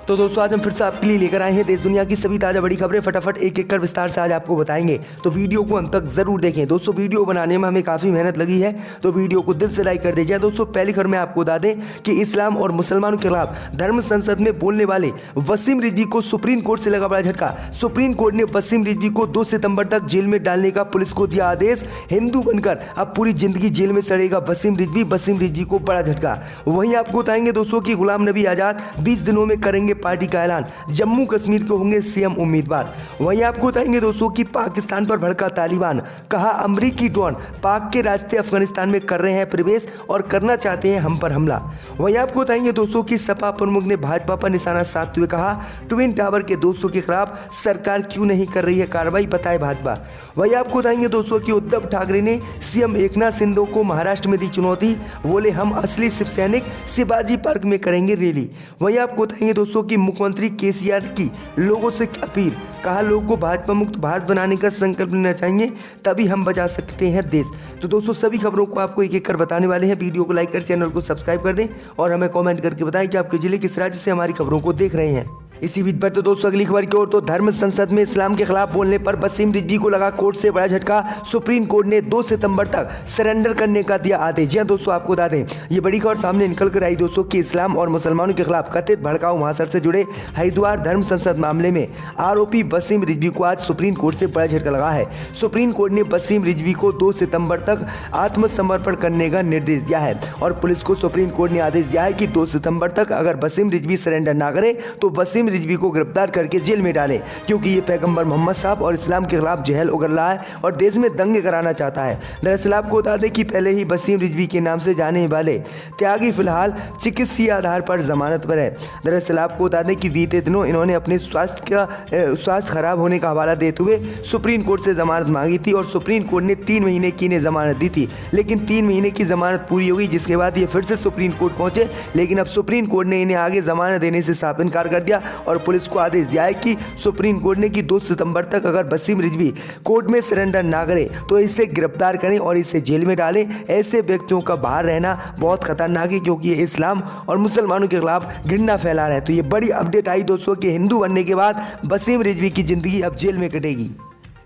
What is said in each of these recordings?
तो दोस्तों आज हम फिर से आपके लिए लेकर आए हैं देश दुनिया की सभी ताज़ा बड़ी खबरें। फटाफट एक एक कर विस्तार से आज आपको बताएंगे, तो वीडियो को अंत तक जरूर देखें। दोस्तों वीडियो बनाने में हमें काफ़ी मेहनत लगी है, तो वीडियो को दिल से लाइक कर दीजिए। दोस्तों पहली खबर में आपको बता दें कि इस्लाम और मुसलमानों के खिलाफ धर्म संसद में बोलने वाले वसीम रिजवी को सुप्रीम कोर्ट से लगा बड़ा झटका। सुप्रीम कोर्ट ने वसीम रिजवी को 2 सितंबर तक जेल में डालने का पुलिस को दिया आदेश। हिंदू बनकर अब पूरी जिंदगी जेल में सड़ेगा वसीम रिजवी को बड़ा झटका। वहीं आपको बताएंगे दोस्तों कि गुलाम नबी आजाद 20 दिनों में करेंगे पार्टी का ऐलान, जम्मू कश्मीर के होंगे सीएम उम्मीदवार। वहीं आपको बताएंगे दोस्तों कि पाकिस्तान पर भड़का तालिबान, कहा अमरीकी ड्रोन पाक के रास्ते अफगानिस्तान में कर रहे हैं प्रवेश और करना चाहते हैं हम पर हमला। वहीं आपको बताएंगे दोस्तों कि सपा प्रमुख ने भाजपा पर निशाना साधते हुए कहा ट्विन टावर के दोस्तों के खिलाफ सरकार क्यों नहीं कर रही है कार्रवाई, बताए भाजपा। वहीं आपको बताएंगे दोस्तों कि उद्धव ठाकरे ने सीएम एकनाथ शिंदे को महाराष्ट्र में दी चुनौती, बोले हम असली शिव सैनिक शिवाजी पार्क में करेंगे रैली। वहीं आपको बताएंगे दोस्तों कि मुख्यमंत्री केसीआर की लोगों से अपील, कहा लोगों को भाजपा मुक्त भारत बनाने का संकल्प लेना चाहिए, तभी हम बचा सकते हैं देश। तो दोस्तों सभी खबरों को आपको एक एक कर बताने वाले हैं। वीडियो को लाइक कर चैनल को सब्सक्राइब कर दें और हमें कमेंट करके बताएं कि आपके जिले किस राज्य से हमारी खबरों को देख रहे हैं। इसी बीच पर तो दोस्तों अगली खबर की ओर, तो धर्म संसद में इस्लाम के खिलाफ बोलने पर वसीम रिजवी को लगा कोर्ट से बड़ा झटका। सुप्रीम कोर्ट ने 2 सितंबर तक सरेंडर करने का दिया आदेश। जी दोस्तों आपको बता दें ये बड़ी खबर सामने निकल कर आई दोस्तों कि इस्लाम और मुसलमानों के खिलाफ कथित भड़काऊ महासर से जुड़े हरिद्वार धर्म संसद मामले में आरोपी वसीम रिजवी को आज सुप्रीम कोर्ट से बड़ा झटका लगा है। सुप्रीम कोर्ट ने वसीम रिजवी को 2 सितंबर तक आत्मसमर्पण करने का निर्देश दिया है और पुलिस को सुप्रीम कोर्ट ने आदेश दिया है कि 2 सितंबर तक अगर वसीम रिजवी सरेंडर ना करे तो वसीम रिजवी को गिरफ्तार करके जेल में डालें, क्योंकि ये पैगंबर मोहम्मद साहब और इस्लाम के खिलाफ जहल उगल रहा है और देश में दंगे कराना चाहता है। दरअसल आपको बता दें कि पहले ही वसीम रिजवी के नाम से जाने वाले त्यागी फिलहाल चिकित्सीय आधार पर जमानत पर है। दरअसल आपको बता दें कि बीते दिनों इन्होंने अपने स्वास्थ्य खराब होने का हवाला देते हुए सुप्रीम कोर्ट से जमानत मांगी थी और सुप्रीम कोर्ट ने 3 महीने की इन्हें जमानत दी थी, लेकिन 3 महीने की जमानत पूरी हो गई, जिसके बाद ये फिर से सुप्रीम कोर्ट पहुंचे। लेकिन अब सुप्रीम कोर्ट ने इन्हें आगे जमानत देने से साफ इनकार कर दिया और पुलिस को आदेश दिया है कि सुप्रीम कोर्ट ने कि 2 सितंबर तक अगर वसीम रिजवी कोर्ट में सरेंडर ना करे तो इसे गिरफ्तार करें और इसे जेल में डालें। ऐसे व्यक्तियों का बाहर रहना बहुत खतरनाक है, क्योंकि ये इस्लाम और मुसलमानों के खिलाफ घृणा फैला रहे हैं। तो ये बड़ी अपडेट आई दोस्तों कि हिंदू बनने के बाद वसीम रिजवी की जिंदगी अब जेल में कटेगी।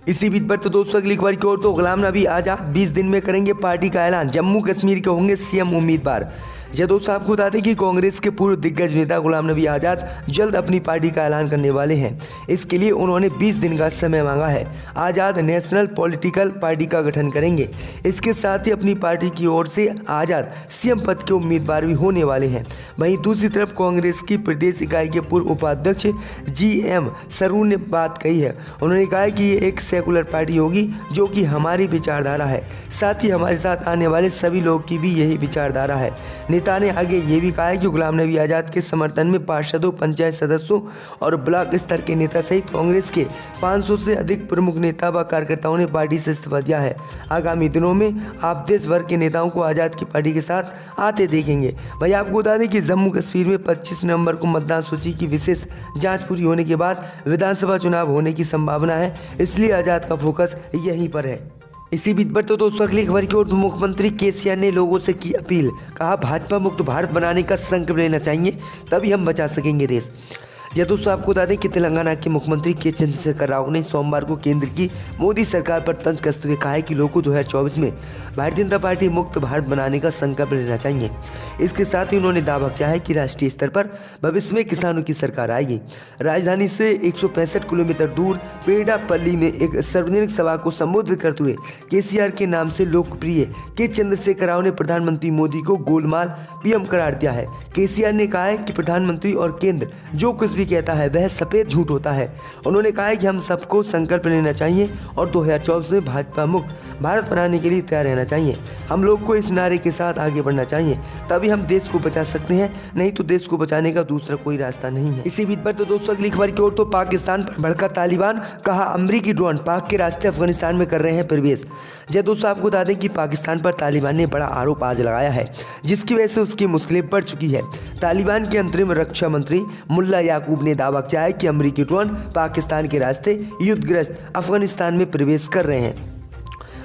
इसी बीच पर तो दोस्तों अगली खबर की ओर, तो गुलाम नबी आजाद 20 दिन में करेंगे पार्टी का ऐलान, जम्मू कश्मीर के होंगे सीएम उम्मीदवार। जय दोस्तों आपको बता दें कि कांग्रेस के पूर्व दिग्गज नेता गुलाम नबी आजाद जल्द अपनी पार्टी का ऐलान करने वाले हैं। इसके लिए उन्होंने 20 दिन का समय मांगा है। आजाद नेशनल पॉलिटिकल पार्टी का गठन करेंगे। इसके साथ ही अपनी पार्टी की ओर से आजाद सीएम पद के उम्मीदवार भी होने वाले हैं। वहीं दूसरी तरफ कांग्रेस की प्रदेश इकाई के पूर्व उपाध्यक्ष GM सरूर ने बात कही है। उन्होंने कहा कि ये एक सेकुलर पार्टी होगी जो कि हमारी विचारधारा है, साथ ही हमारे साथ आने वाले सभी लोग की भी यही विचारधारा है। नेता ने आगे ये भी कहा है कि गुलाम नबी आजाद के समर्थन में पार्षदों, पंचायत सदस्यों और ब्लॉक स्तर के नेता सहित कांग्रेस के 500 से अधिक प्रमुख नेता व कार्यकर्ताओं ने पार्टी से इस्तीफा दिया है। आगामी दिनों में आप देश भर के नेताओं को आजाद की पार्टी के साथ आते देखेंगे। भाई आपको बता दें कि जम्मू कश्मीर में 25 नवंबर को मतदान सूची की विशेष जाँच पूरी होने के बाद विधानसभा चुनाव होने की संभावना है, इसलिए आजाद का फोकस यहीं पर है। इसी बीच पर तो दोस्तों अगली खबर की ओर, मुख्यमंत्री केसीआर ने लोगों से की अपील, कहा भाजपा मुक्त भारत बनाने का संकल्प लेना चाहिए, तभी हम बचा सकेंगे देश। यह दोस्तों आपको बता दें कि तेलंगाना के मुख्यमंत्री के चंद्रशेखर राव ने सोमवार को केंद्र की मोदी सरकार पर तंज कसते हुए कहा है कि लोगों को 2024 में भारतीय जनता पार्टी मुक्त भारत बनाने का संकल्प लेना चाहिए। इसके साथ ही उन्होंने दावा किया है कि राष्ट्रीय स्तर पर भविष्य में किसानों की सरकार आएगी। राजधानी से 165 किलोमीटर दूर पेड़ापल्ली में एक सार्वजनिक सभा को संबोधित करते हुए केसीआर के नाम से लोकप्रिय के चंद्रशेखर राव ने प्रधानमंत्री मोदी को गोलमाल PM करार दिया है। केसीआर ने कहा है कि प्रधानमंत्री और केंद्र जो कुछ भी कहता है वह सफेद झूठ होता है। उन्होंने कहा है कि हम सबको संकल्प लेना चाहिए और 2024 में भाजपा मुक्त भारत बनाने के लिए तैयार रहना चाहिए। हम लोग को इस नारे के साथ आगे बढ़ना चाहिए, तभी हम देश को बचा सकते हैं, नहीं तो देश को बचाने का दूसरा कोई रास्ता नहीं है। इसी बीच पर तो दोस्तों अगली खबर की ओर, तो पाकिस्तान पर भड़का तालिबान, कहा अमरीकी ड्रोन पाक के रास्ते अफगानिस्तान में कर रहे हैं प्रवेश। जय दोस्तों आपको बता दें कि पाकिस्तान पर तालिबान ने बड़ा आरोप आज लगाया है, जिसकी वजह से उसकी मुश्किलें बढ़ चुकी है। तालिबान के अंतरिम रक्षा मंत्री मुल्ला याकूब ने दावा किया है कि अमरीकी ड्रोन पाकिस्तान के रास्ते युद्धग्रस्त अफगानिस्तान में प्रवेश कर रहे हैं।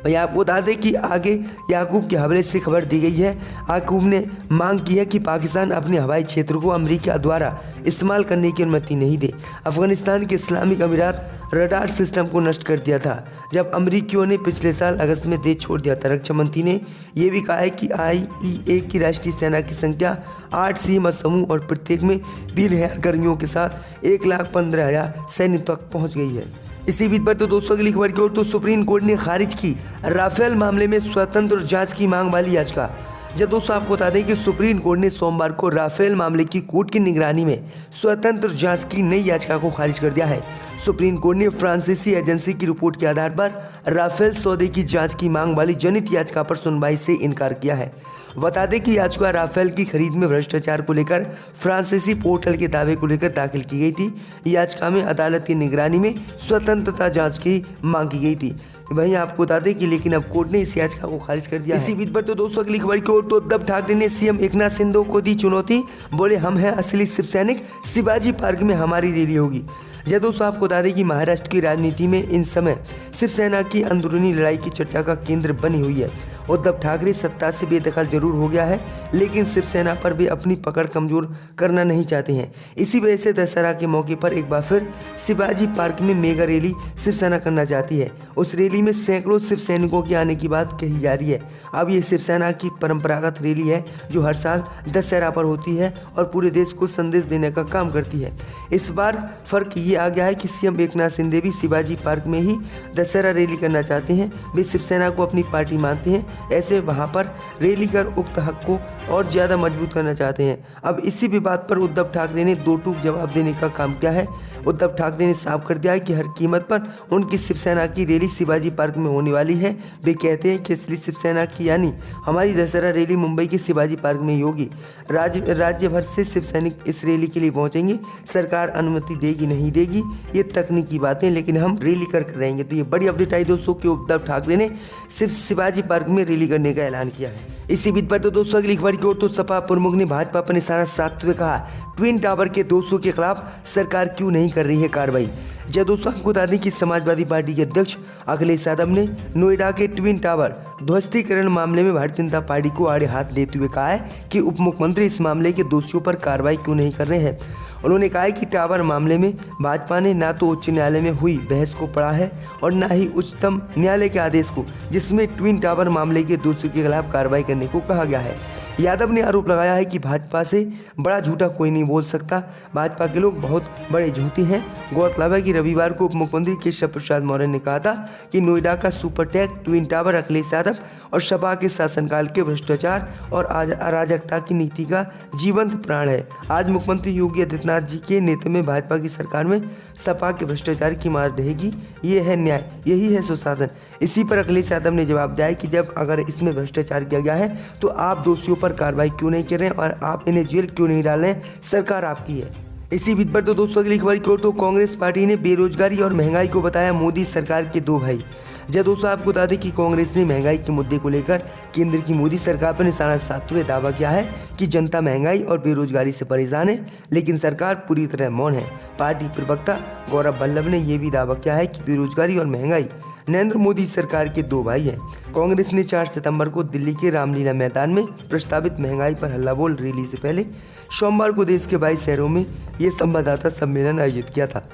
वहीं आपको बता दें कि आगे याकूब के हवाले से खबर दी गई है। याकूब ने मांग की है कि पाकिस्तान अपने हवाई क्षेत्र को अमेरिका द्वारा इस्तेमाल करने की अनुमति नहीं दे। अफगानिस्तान के इस्लामिक अमीरात रडार सिस्टम को नष्ट कर दिया था जब अमरीकियों ने पिछले साल अगस्त में देश छोड़ दिया था। रक्षा मंत्री ने यह भी कहा है कि IEA की राष्ट्रीय सेना की संख्या 8 सीमा समूह और प्रत्येक में 3,000 कर्मियों के साथ 1,15,000 सैन्य तक पहुंच गई है। इसी बीच पर तो दोस्तों अगली खबर की ओर तो सुप्रीम कोर्ट ने खारिज की राफेल मामले में स्वतंत्र जांच की मांग वाली याचिका। जब दोस्तों आपको बता दें कि सुप्रीम कोर्ट ने सोमवार को राफेल मामले की कोर्ट की निगरानी में स्वतंत्र जांच की नई याचिका को खारिज कर दिया है। सुप्रीम कोर्ट ने फ्रांसीसी एजेंसी की रिपोर्ट के आधार पर राफेल सौदे की जांच की मांग वाली जनहित याचिका पर सुनवाई से इनकार किया है। बता दें कि याचिका राफेल की खरीद में भ्रष्टाचार को लेकर फ्रांसीसी पोर्टल के दावे को लेकर दाखिल की गई थी। याचिका में अदालत की निगरानी में स्वतंत्रता जांच की मांग की गई थी। वहीं आपको बता दें कि लेकिन अब कोर्ट ने इस याचिका को खारिज कर दिया। इसी बीच पर तो दोस्तों अगली खबर की ओर तो उद्धव ठाकरे ने CM एकनाथ शिंदे को दी चुनौती। बोले हम हैं असली शिव सैनिक, शिवाजी पार्क में हमारी रैली होगी। जब दोस्तों आपको बता दें कि महाराष्ट्र की राजनीति में इन समय शिवसेना की अंदरूनी लड़ाई की चर्चा का केंद्र बनी हुई है। उद्धव ठाकरे सत्ता से बेदखल जरूर हो गया है लेकिन शिवसेना पर भी अपनी पकड़ कमजोर करना नहीं चाहते हैं। इसी वजह से दशहरा के मौके पर एक बार फिर शिवाजी पार्क में मेगा रैली शिवसेना करना चाहती है। उस रैली में सैकड़ों शिव सैनिकों के आने की बात कही जा रही है। अब ये शिवसेना की परंपरागत रैली है जो हर साल दशहरा पर होती है और पूरे देश को संदेश देने का काम करती है। इस बार फर्क ये आ गया है कि CM एकनाथ शिंदे भी शिवाजी पार्क में ही दशहरा रैली करना चाहते हैं। वे शिवसेना को अपनी पार्टी मानते हैं, ऐसे वहां पर रैली कर उक्त हक को और ज़्यादा मजबूत करना चाहते हैं। अब इसी विवाद पर उद्धव ठाकरे ने दो टूक जवाब देने का काम किया है। उद्धव ठाकरे ने साफ कर दिया है कि हर कीमत पर उनकी शिवसेना की रैली शिवाजी पार्क में होने वाली है। वे कहते हैं कि असली शिवसेना की यानी हमारी दशहरा रैली मुंबई के शिवाजी पार्क में ही होगी। राज्य भर से शिव सैनिक इस रैली के लिए पहुंचेंगे। सरकार अनुमति देगी नहीं देगी ये तकनीकी बातें, लेकिन हम रैली कर रहेंगे। तो ये बड़ी अपडेट आई दोस्तों कि उद्धव ठाकरे ने सिर्फ शिवाजी पार्क में रैली करने का ऐलान किया है। इसी बीच पर तो दोस्तों अगली खबर की ओर तो सपा प्रमुख ने भाजपा पर निशाना साधते हुए कहा ट्विन टावर के दोषों के खिलाफ सरकार क्यों नहीं कर रही है कार्रवाई। जब दोस्तों आपको बता दें कि समाजवादी पार्टी के अध्यक्ष अखिलेश यादव ने नोएडा के ट्विन टावर ध्वस्तीकरण मामले में भारतीय जनता पार्टी को आड़े हाथ लेते हुए कहा है कि उप मुख्यमंत्री इस मामले के दोषियों पर कार्रवाई क्यों नहीं कर रहे हैं। उन्होंने कहा है कि टावर मामले में भाजपा ने ना तो उच्च न्यायालय में हुई बहस को पढ़ा है और ना ही उच्चतम न्यायालय के आदेश को, जिसमें ट्विन टावर मामले के दोषियों के खिलाफ कार्रवाई करने को कहा गया है। यादव ने आरोप लगाया है कि भाजपा से बड़ा झूठा कोई नहीं बोल सकता, भाजपा के लोग बहुत बड़े झूठे हैं। गौरतलब है कि रविवार को उप मुख्यमंत्री केशव प्रसाद मौर्य ने कहा था कि नोएडा का Supertech twin tower Akhilesh Yadav और सपा के शासनकाल के भ्रष्टाचार और अराजकता की नीति का जीवंत प्राण है। आज मुख्यमंत्री योगी आदित्यनाथ जी के नेतृत्व में भाजपा की सरकार में सपा के भ्रष्टाचार की मार रहेगी। ये है न्याय, यही है सुशासन। इसी पर अखिलेश यादव ने जवाब दिया कि जब अगर इसमें भ्रष्टाचार किया गया है तो आप दोषियों पर कार्रवाई क्यों नहीं कर रहे हैं और आप इन्हें जेल क्यों नहीं डाल रहे हैं, सरकार आपकी है। इसी बीच पर तो दोस्तों अगली खबर की ओर तो कांग्रेस पार्टी ने बेरोजगारी और महंगाई को बताया मोदी सरकार के दो भाई। जब दोस्तों आपको बता दें कि कांग्रेस ने महंगाई के मुद्दे को लेकर केंद्र की मोदी सरकार पर निशाना साधते हुए दावा किया है कि जनता महंगाई और बेरोजगारी से परेशान है, लेकिन सरकार पूरी तरह मौन है। पार्टी प्रवक्ता गौरव वल्लभ ने यह भी दावा किया है कि बेरोजगारी और महंगाई नरेंद्र मोदी सरकार के दो भाई हैं। कांग्रेस ने 4 सितंबर को दिल्ली के रामलीला मैदान में प्रस्तावित महंगाई पर हल्ला बोल रैली से पहले सोमवार को देश के 22 शहरों में ये संवाददाता सम्मेलन आयोजित किया था।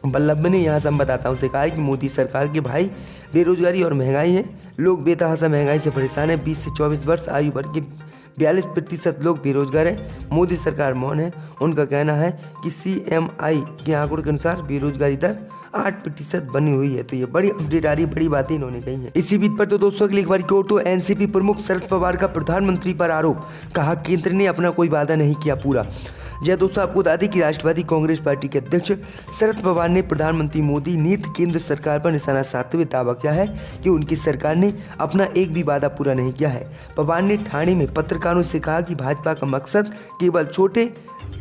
वल्लभ ने यहाँ संवाददाताओं से कहा कि मोदी सरकार के भाई बेरोजगारी और महंगाई है। लोग बेतहाशा महंगाई से परेशान है। 20 से 24 वर्ष आयु वर्ग के 42% लोग बेरोजगार हैं। मोदी सरकार मौन है। उनका कहना है कि CMI के आंकड़ों के अनुसार बेरोजगारी दर 8% बनी हुई है। तो ये बड़ी अपडेट आ रही, बड़ी बातें इन्होंने कही हैं। इसी बीच पर तो दोस्तों अगली खबर की ओर तो NCP प्रमुख शरद पवार का प्रधानमंत्री पर आरोप, कहा केंद्र ने अपना कोई वादा नहीं किया पूरा। जय दोस्तों आपको बता दें कि राष्ट्रवादी कांग्रेस पार्टी के अध्यक्ष शरद पवार ने प्रधानमंत्री मोदी नीति केंद्र सरकार पर निशाना साधते हुए दावा किया है कि उनकी सरकार ने अपना एक भी वादा पूरा नहीं किया है। पवार ने ठाणे में पत्रकारों से कहा कि भाजपा का मकसद केवल छोटे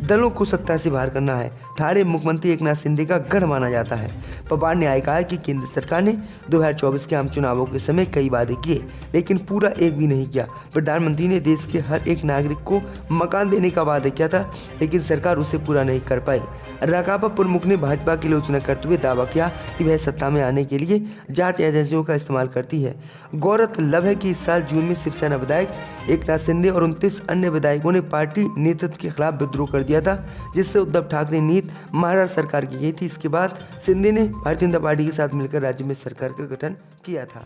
दलों को सत्ता से बाहर करना है। ठाणे मुख्यमंत्री एकनाथ शिंदे का गढ़ माना जाता है। पवार ने आगे कहा कि केंद्र सरकार ने 2024 के आम चुनावों के समय कई वादे किए, लेकिन पूरा एक भी नहीं किया। प्रधानमंत्री ने देश के हर एक नागरिक को मकान देने का वादा किया था, लेकिन सरकार उसे पूरा नहीं कर पाई। राकांपा प्रमुख ने भाजपा की आलोचना करते हुए दावा किया कि वह सत्ता में आने के लिए जांच एजेंसियों का इस्तेमाल करती है। गौरतलब है कि इस साल जून में शिवसेना विधायक एकनाथ शिंदे और 29 अन्य विधायकों ने पार्टी नेतृत्व के खिलाफ विद्रोह कर दिया था, जिससे उद्धव ठाकरे नीति महाराष्ट्र सरकार की गई थी। इसके बाद शिंदे ने भारतीय जनता पार्टी के साथ मिलकर राज्य में सरकार का गठन किया था।